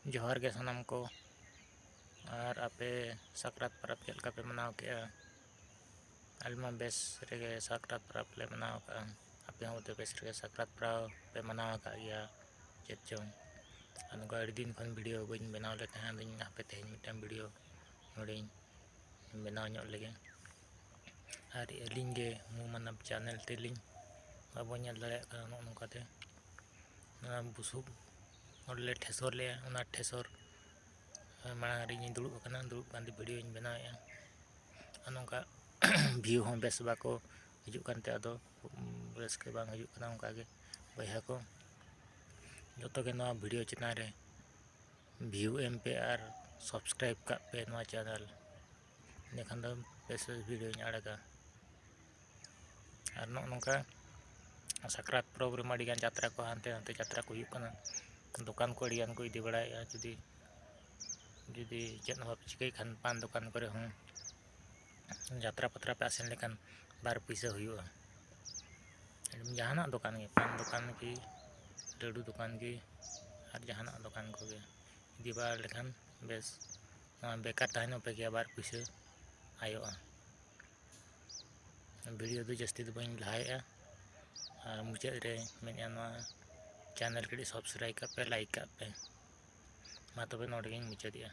जोहार के सनम को और आपे साकरात परब चल का पे मनाव के अलमा बेस रेगे साकरात परब ले मनाव का आपे हम तो बेस रेगे साकरात परब पे मनाव का या चेत चों अनका अड़ी दिन खन वीडियो बइन बनाव ले तहां दिन आपे तेहन मिटम वीडियो नोडिन बनाव ᱧᱚᱜ लेगे और एलिंग गे मु मनब चैनल तेलिंग बाबो ᱧᱮᱞ दाᱲेया का नोनकाते बुसुब और ठेसर ले ठेसर मांग री दुड़ूब कना दुड़ूब कान वीडियो बनाया नौका व्यू हों बेस बाको हिजुक कानते अदो रस्के बांग हिजुक कना उनका गे बया को जो के नवा वीडियो चैनल रे व्यू एम पे और सब्सक्राइब का पे नवा चैनल नेखान दो बेस वीडियो अड़गा और नौका साकरात परब रे अड़ी गान जात्रा को हानते हानते जात्रा को हुयुक कना दुकान को अड़ी गान को इदी बड़ाया जुदी जुदी चेत बाप चिकाई खान पान दुकान करे हूँ जात्रा पत्रा पे आसेन लेकान बार पैसा हुआ जहाना दुकान के पान दुकान की लड्डू दुकान की और जहाना दुकान को गे इदी बार लेखान बेस बेकार तहन पे गया बार पैसा आयोआ वीडियो दो जस्ती दो बइन लहाया और मुचाद रे मेना चैनल के सब्सक्राइब का पे लाइक का पे मा तबे नोडे गिन मुचादिया।